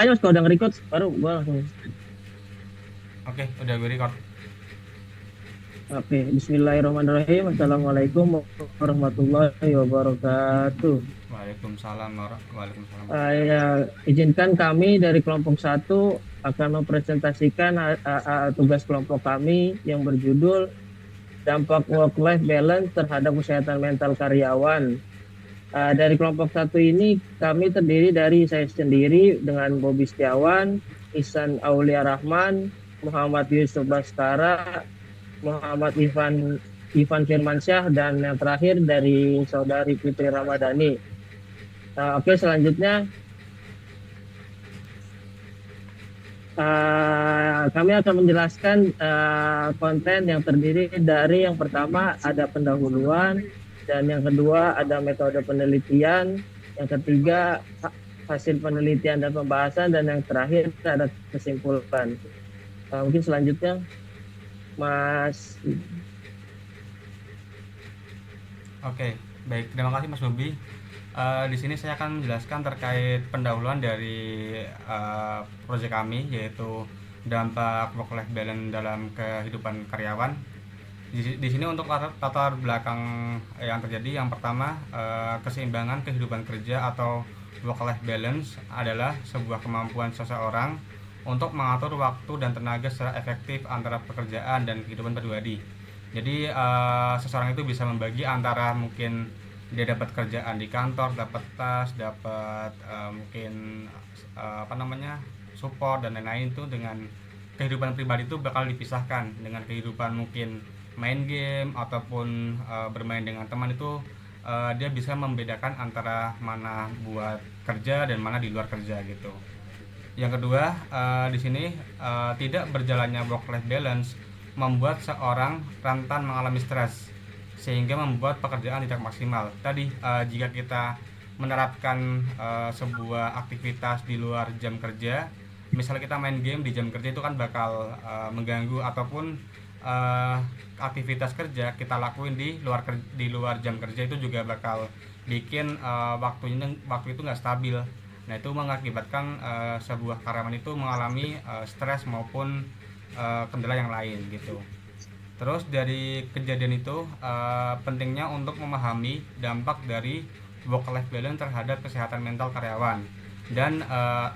Ayo mas, kalau udah nge-record baru gua langsung. Oke, udah gue record. Oke, Bismillahirrahmanirrahim. Assalamualaikum warahmatullahi wabarakatuh. Waalaikumsalam. Izinkan kami dari kelompok satu akan mempresentasikan tugas kelompok kami yang berjudul dampak work-life balance terhadap kesehatan mental karyawan. Dari kelompok satu ini kami terdiri dari saya sendiri dengan Bobi Setiawan, Ihsan Aulia Rahman, Muhammad Yusuf Baskara, Muhammad Ivan Firmansyah, dan yang terakhir dari saudari Fitri Ramadhani. Oke, selanjutnya kami akan menjelaskan konten yang terdiri dari yang pertama ada pendahuluan, dan yang kedua ada metode penelitian, yang ketiga hasil penelitian dan pembahasan, dan yang terakhir ada kesimpulan. Mungkin selanjutnya Mas. Oke, baik. Terima kasih Mas Bobi. Di sini saya akan menjelaskan terkait pendahuluan dari proyek kami, yaitu dampak work-life balance dalam kehidupan karyawan. Di sini untuk latar belakang yang terjadi, yang pertama, keseimbangan kehidupan kerja atau work-life balance adalah sebuah kemampuan seseorang untuk mengatur waktu dan tenaga secara efektif antara pekerjaan dan kehidupan pribadi. Jadi seseorang itu bisa membagi antara mungkin dia dapat kerjaan di kantor, dapat tas, dapat mungkin apa namanya, support dan lain-lain, itu dengan kehidupan pribadi itu bakal dipisahkan dengan kehidupan mungkin main game ataupun bermain dengan teman. Itu dia bisa membedakan antara mana buat kerja dan mana di luar kerja gitu. Yang kedua, di sini tidak berjalannya work life balance membuat seorang rentan mengalami stres sehingga membuat pekerjaan tidak maksimal. Tadi jika kita menerapkan sebuah aktivitas di luar jam kerja, misalnya kita main game di jam kerja, itu kan bakal mengganggu, ataupun uh, aktivitas kerja kita lakuin di luar jam kerja, itu juga bakal bikin waktu itu nggak stabil. Nah, itu mengakibatkan sebuah karyawan itu mengalami stres maupun kendala yang lain gitu. Terus dari kejadian itu, pentingnya untuk memahami dampak dari work life balance terhadap kesehatan mental karyawan. Dan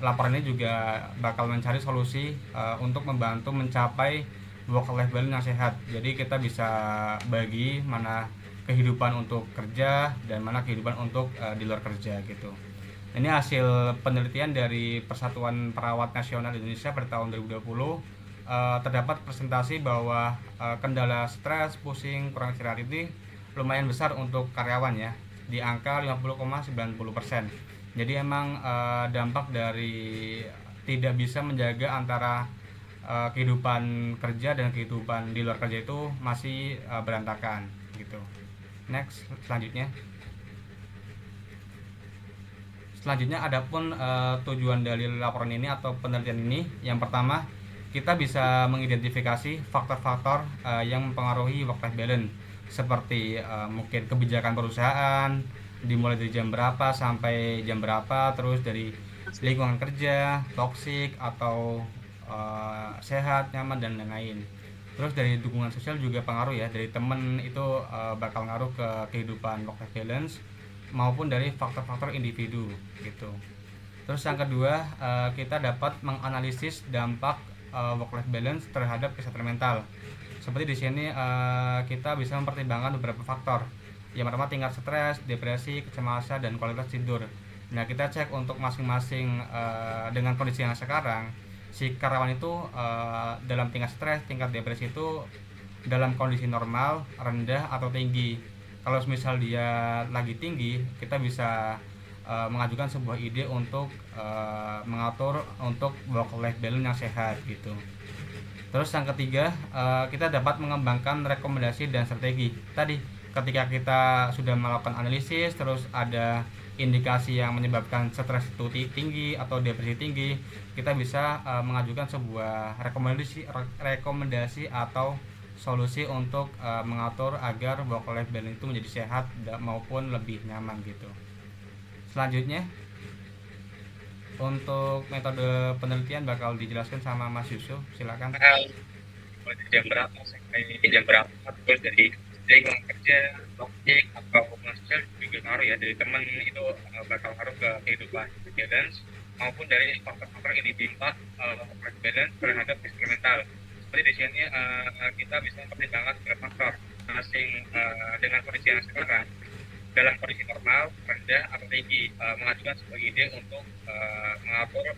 laporan ini juga bakal mencari solusi untuk membantu mencapai work life balance yang sehat. Jadi kita bisa bagi mana kehidupan untuk kerja dan mana kehidupan untuk di luar kerja gitu. Ini hasil penelitian dari Persatuan Perawat Nasional Indonesia pada tahun 2020. Terdapat presentasi bahwa kendala stres, pusing, kurang istirahat ini lumayan besar untuk karyawan ya, di angka 50,90%. Jadi emang dampak dari tidak bisa menjaga antara kehidupan kerja dan kehidupan di luar kerja itu masih berantakan gitu. Next, selanjutnya. Selanjutnya, adapun tujuan dari laporan ini atau penelitian ini, yang pertama, kita bisa mengidentifikasi faktor-faktor yang mempengaruhi work life balance, seperti mungkin kebijakan perusahaan dimulai dari jam berapa sampai jam berapa, terus dari lingkungan kerja toksik atau sehat, nyaman, dan lain-lain. Terus dari dukungan sosial juga pengaruh ya, dari temen itu bakal ngaruh ke kehidupan work life balance, maupun dari faktor-faktor individu gitu. Terus yang kedua, kita dapat menganalisis dampak work life balance terhadap kesehatan mental. Seperti di sini kita bisa mempertimbangkan beberapa faktor. Yang pertama, tingkat stres, depresi, kecemasan, dan kualitas tidur. Nah, kita cek untuk masing-masing dengan kondisi yang sekarang, si karyawan itu dalam tingkat stres, tingkat depresi itu dalam kondisi normal, rendah, atau tinggi. Kalau misal dia lagi tinggi, kita bisa mengajukan sebuah ide untuk mengatur untuk work life balance yang sehat gitu. Terus yang ketiga, kita dapat mengembangkan rekomendasi dan strategi. Tadi ketika kita sudah melakukan analisis, terus ada indikasi yang menyebabkan stres itu tinggi atau depresi tinggi, kita bisa mengajukan sebuah rekomendasi atau solusi untuk mengatur agar work life balance itu menjadi sehat maupun lebih nyaman gitu. Selanjutnya, Untuk metode penelitian bakal dijelaskan sama Mas Yusuf, silakan. Jam berapa sampai jam berapa, terus dari kelas kerja, topik atau hasil juga ngaruh ya, dari teman itu bakal ngaruh ke kehidupan balance, maupun dari faktor-faktor ini diimpak work balance terhadap eksperimental. Seperti di sini kita bisa mempertimbangkan beberapa faktor masing dengan kondisi yang sekarang dalam kondisi normal, rendah atau tinggi, mengajukan sebuah ide untuk mengatur.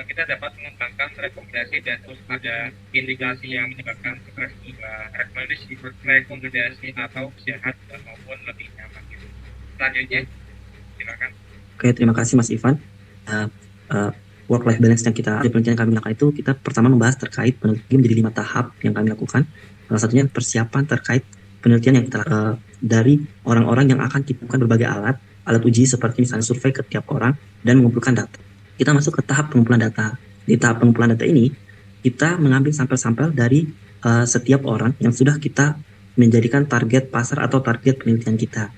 Kita dapat mengembangkan rekomendasi dan terus ada indikasi yang menyebabkan stres juga rekomendasi atau sehat maupun lebih nyaman gitu. Selanjutnya, silakan. Oke, terima kasih Mas Ivan. Work-life balance yang penelitian yang kami lakukan itu, kita pertama membahas terkait penelitian menjadi 5 tahap yang kami lakukan. Salah satunya persiapan terkait penelitian yang kita dari orang-orang yang akan kita lakukan berbagai alat uji seperti misalnya survei ke tiap orang dan mengumpulkan data. Kita masuk ke tahap pengumpulan data. Di tahap pengumpulan data ini, kita mengambil sampel-sampel dari setiap orang yang sudah kita menjadikan target pasar atau target penelitian kita.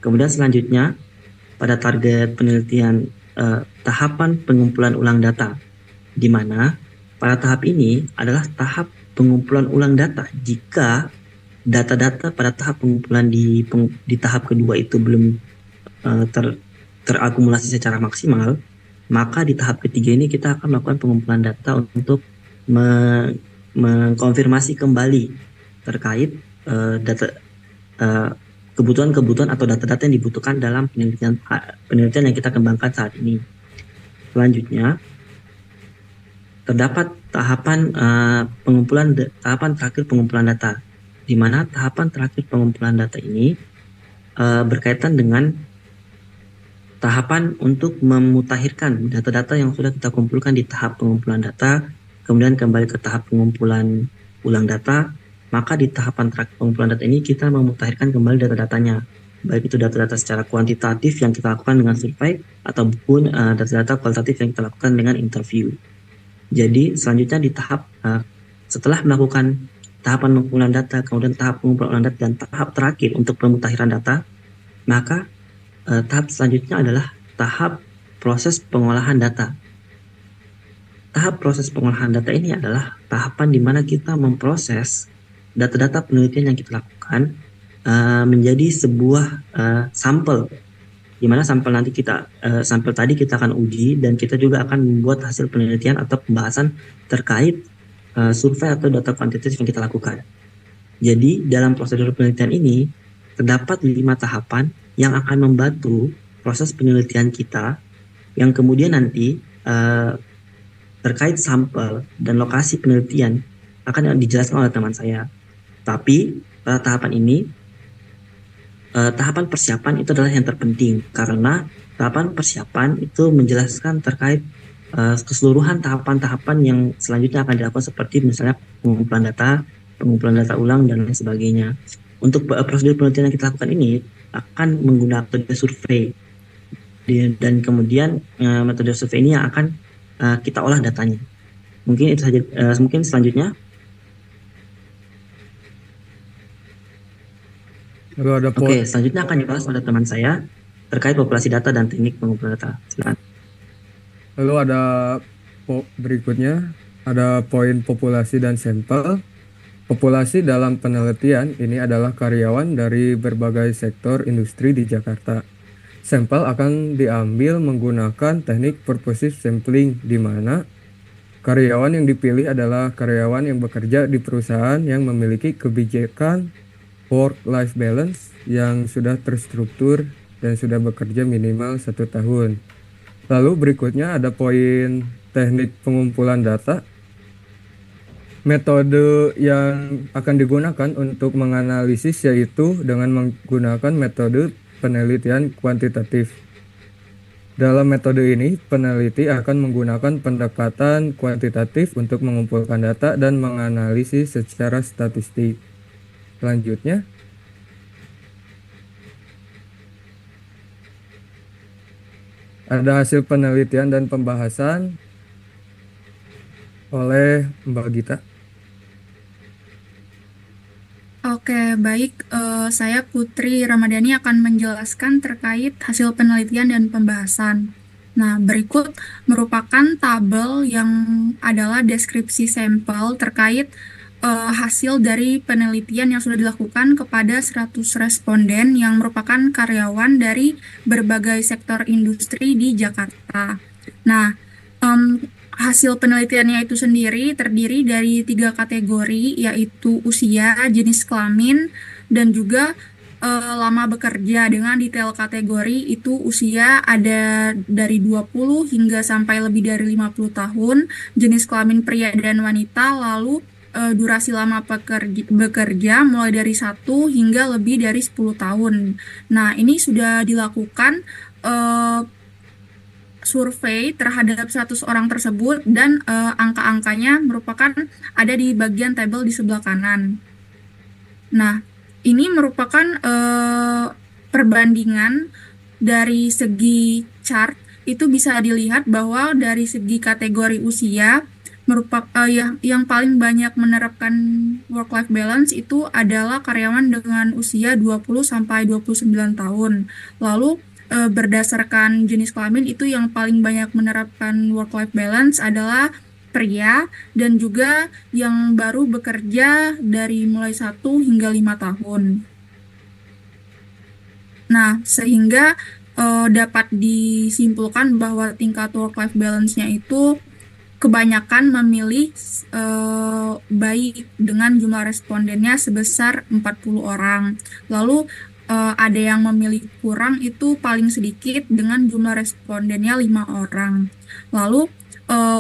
Kemudian selanjutnya, pada target penelitian tahapan pengumpulan ulang data, di mana pada tahap ini adalah tahap pengumpulan ulang data. Jika data-data pada tahap pengumpulan di tahap kedua itu belum terakumulasi secara maksimal, maka di tahap ketiga ini kita akan melakukan pengumpulan data untuk mengkonfirmasi kembali terkait data kebutuhan-kebutuhan atau data-data yang dibutuhkan dalam penelitian yang kita kembangkan saat ini. Selanjutnya, terdapat tahapan tahapan terakhir pengumpulan data, di mana tahapan terakhir pengumpulan data ini berkaitan dengan tahapan untuk memutakhirkan data-data yang sudah kita kumpulkan di tahap pengumpulan data, kemudian kembali ke tahap pengumpulan ulang data. Maka di tahapan terakhir pengumpulan data ini kita memutakhirkan kembali data-datanya, baik itu data-data secara kuantitatif yang kita lakukan dengan survei ataupun data-data kualitatif yang kita lakukan dengan interview. Jadi selanjutnya di tahap setelah melakukan tahapan pengumpulan data, kemudian tahap pengumpulan data dan tahap terakhir untuk pemutakhiran data, maka tahap selanjutnya adalah tahap proses pengolahan data. Tahap proses pengolahan data ini adalah tahapan di mana kita memproses data-data penelitian yang kita lakukan menjadi sebuah sampel, di mana sampel nanti sampel tadi kita akan uji dan kita juga akan membuat hasil penelitian atau pembahasan terkait survei atau data kuantitatif yang kita lakukan. Jadi dalam prosedur penelitian ini terdapat 5 tahapan yang akan membantu proses penelitian kita, yang kemudian nanti terkait sampel dan lokasi penelitian akan dijelaskan oleh teman saya. Tapi pada tahapan ini, tahapan persiapan itu adalah yang terpenting, karena tahapan persiapan itu menjelaskan terkait keseluruhan tahapan-tahapan yang selanjutnya akan dilakukan, seperti misalnya pengumpulan data ulang, dan lain sebagainya. Untuk prosedur penelitian yang kita lakukan ini akan menggunakan metode survei, dan kemudian metode survei ini yang akan kita olah datanya. Mungkin itu saja. Mungkin selanjutnya. Oke, selanjutnya akan dibahas oleh teman saya terkait populasi data dan teknik pengumpulan data. Silakan. Lalu ada berikutnya, ada poin populasi dan sampel. Populasi dalam penelitian ini adalah karyawan dari berbagai sektor industri di Jakarta. Sampel akan diambil menggunakan teknik purposive sampling, di mana karyawan yang dipilih adalah karyawan yang bekerja di perusahaan yang memiliki kebijakan work-life balance yang sudah terstruktur dan sudah bekerja minimal 1 tahun. Lalu berikutnya ada poin teknik pengumpulan data. Metode yang akan digunakan untuk menganalisis yaitu dengan menggunakan metode penelitian kuantitatif. Dalam metode ini, peneliti akan menggunakan pendekatan kuantitatif untuk mengumpulkan data dan menganalisis secara statistik. Selanjutnya, ada hasil penelitian dan pembahasan oleh Mbak Gita. Oke, baik. Saya Putri Ramadhani akan menjelaskan terkait hasil penelitian dan pembahasan. Nah, berikut merupakan tabel yang adalah deskripsi sampel terkait hasil dari penelitian yang sudah dilakukan kepada 100 responden yang merupakan karyawan dari berbagai sektor industri di Jakarta. Nah, hasil penelitiannya itu sendiri terdiri dari 3 kategori, yaitu usia, jenis kelamin, dan juga lama bekerja. Dengan detail kategori itu usia ada dari 20 hingga sampai lebih dari 50 tahun, jenis kelamin pria dan wanita, lalu durasi lama bekerja mulai dari 1 hingga lebih dari 10 tahun. Nah, ini sudah dilakukan survei terhadap 100 orang tersebut dan angka-angkanya merupakan ada di bagian tabel di sebelah kanan. Nah, ini merupakan perbandingan dari segi chart. Itu bisa dilihat bahwa dari segi kategori usia merupakan yang paling banyak menerapkan work life balance itu adalah karyawan dengan usia 20 sampai 29 tahun. Lalu berdasarkan jenis kelamin itu yang paling banyak menerapkan work life balance adalah pria, dan juga yang baru bekerja dari mulai 1 hingga 5 tahun. Nah, sehingga dapat disimpulkan bahwa tingkat work-life balance-nya itu kebanyakan memilih baik dengan jumlah respondennya sebesar 40 orang. Lalu ada yang memilih kurang itu paling sedikit dengan jumlah respondennya 5 orang. Lalu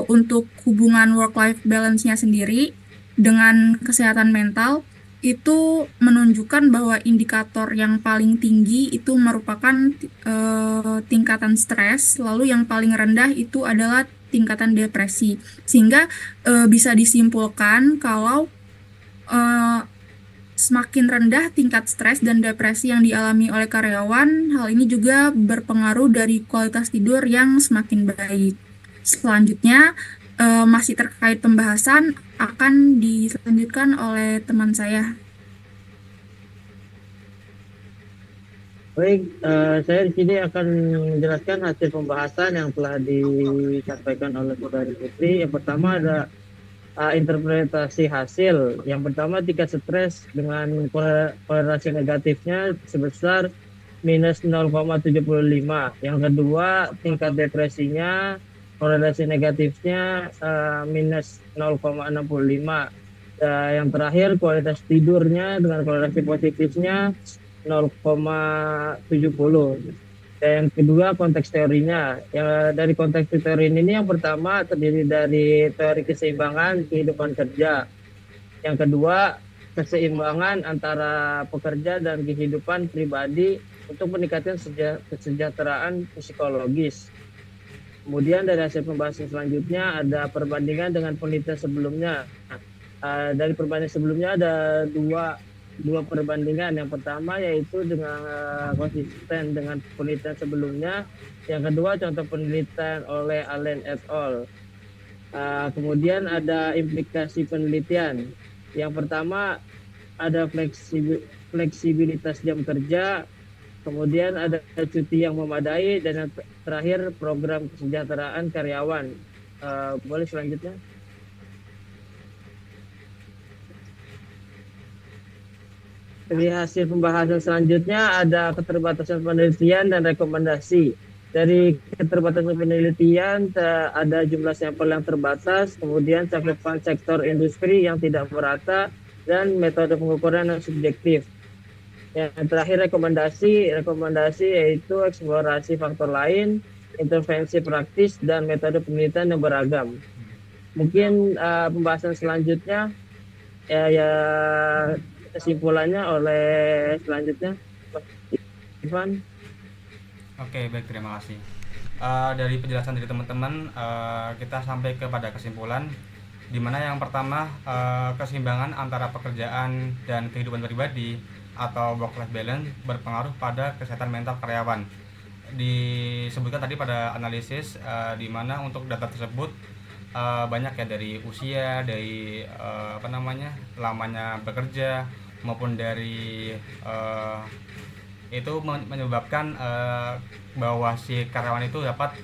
untuk hubungan work-life balance-nya sendiri dengan kesehatan mental itu menunjukkan bahwa indikator yang paling tinggi itu merupakan tingkatan stres, lalu yang paling rendah itu adalah tingkatan depresi. Sehingga bisa disimpulkan kalau semakin rendah tingkat stres dan depresi yang dialami oleh karyawan, hal ini juga berpengaruh dari kualitas tidur yang semakin baik. Selanjutnya, masih terkait pembahasan akan dilanjutkan oleh teman saya. Baik, saya di sini akan menjelaskan hasil pembahasan yang telah disampaikan oleh Saudari Putri. Yang pertama ada interpretasi hasil. Yang pertama, tingkat stres dengan korelasi negatifnya sebesar minus 0,75. Yang kedua, tingkat depresinya korelasi negatifnya minus 0,65. Yang terakhir, kualitas tidurnya dengan korelasi positifnya 0,70. Dan yang kedua, konteks teorinya. Dari konteks teori ini, yang pertama terdiri dari teori keseimbangan kehidupan kerja. Yang kedua, keseimbangan antara pekerja dan kehidupan pribadi untuk meningkatkan kesejahteraan psikologis. Kemudian dari hasil pembahasan selanjutnya ada perbandingan dengan penelitian sebelumnya. Dari perbandingan sebelumnya ada dua perbandingan. Yang pertama yaitu dengan konsisten dengan penelitian sebelumnya. Yang kedua, contoh penelitian oleh Allen et al. Kemudian ada implikasi penelitian. Yang pertama ada fleksibilitas jam kerja, kemudian ada cuti yang memadai, dan yang terakhir program kesejahteraan karyawan. Boleh selanjutnya. Dari hasil pembahasan selanjutnya ada keterbatasan penelitian dan rekomendasi. Dari keterbatasan penelitian ada jumlah sampel yang terbatas, kemudian cakupan sektor industri yang tidak merata, dan metode pengukuran yang subjektif. Yang terakhir rekomendasi yaitu eksplorasi faktor lain, intervensi praktis, dan metode penelitian yang beragam. Mungkin pembahasan selanjutnya ya kesimpulannya oleh selanjutnya Mas Ivan. Oke, baik, terima kasih. Dari penjelasan dari teman-teman, kita sampai kepada kesimpulan di mana yang pertama, keseimbangan antara pekerjaan dan kehidupan pribadi atau work-life balance berpengaruh pada kesehatan mental karyawan. Disebutkan tadi pada analisis di mana untuk data tersebut banyak ya, dari usia, dari lamanya bekerja, maupun dari itu menyebabkan bahwa si karyawan itu dapat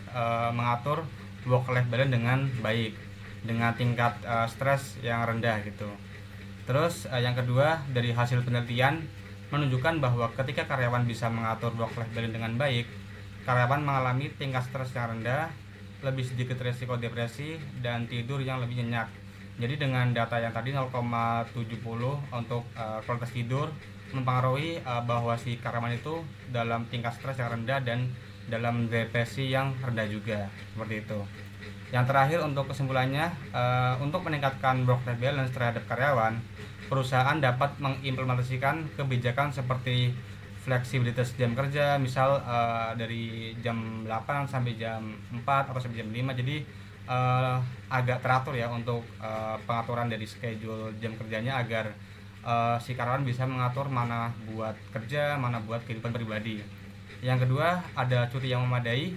mengatur work life balance dengan baik dengan tingkat stres yang rendah gitu. Terus yang kedua, dari hasil penelitian menunjukkan bahwa ketika karyawan bisa mengatur work life balance dengan baik, karyawan mengalami tingkat stres yang rendah, lebih sedikit risiko depresi, dan tidur yang lebih nyenyak. Jadi dengan data yang tadi 0,70 untuk kualitas tidur mempengaruhi bahwa si karyawan itu dalam tingkat stres yang rendah dan dalam depresi yang rendah juga, seperti itu. Yang terakhir untuk kesimpulannya, untuk meningkatkan work life balance terhadap karyawan, perusahaan dapat mengimplementasikan kebijakan seperti fleksibilitas jam kerja, misal dari jam 8 sampai jam 4 atau sampai jam 5. Jadi agak teratur ya untuk pengaturan dari schedule jam kerjanya agar si karyawan bisa mengatur mana buat kerja, mana buat kehidupan pribadi. Yang kedua, ada cuti yang memadai,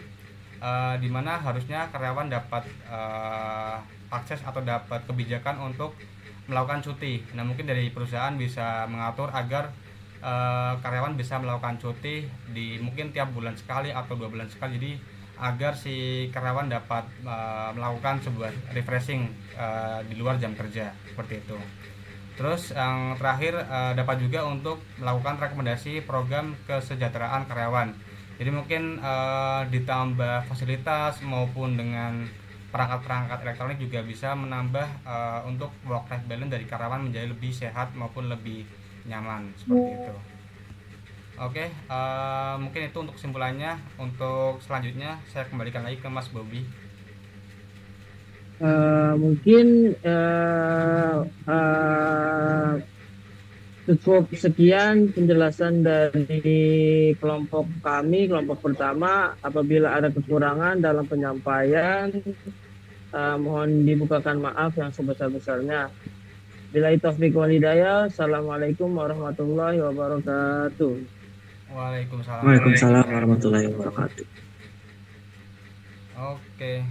di mana harusnya karyawan dapat akses atau dapat kebijakan untuk melakukan cuti. Nah, mungkin dari perusahaan bisa mengatur agar karyawan bisa melakukan cuti di mungkin tiap bulan sekali atau 2 bulan sekali, jadi agar si karyawan dapat melakukan sebuah refreshing di luar jam kerja, seperti itu. Terus yang terakhir, dapat juga untuk melakukan rekomendasi program kesejahteraan karyawan. Jadi mungkin ditambah fasilitas maupun dengan perangkat-perangkat elektronik juga bisa menambah untuk work life balance dari karyawan menjadi lebih sehat maupun lebih nyaman, seperti itu. Oke, mungkin itu untuk kesimpulannya. Untuk selanjutnya saya kembalikan lagi ke Mas Bobby. Mungkin cukup sekian penjelasan dari kelompok kami, kelompok pertama. Apabila ada kekurangan dalam penyampaian, mohon dibukakan maaf yang sebesar-besarnya. Billahi taufiq wal hidayah. Assalamualaikum warahmatullahi wabarakatuh. Waalaikumsalam. Waalaikumsalam warahmatullahi wabarakatuh. Oke.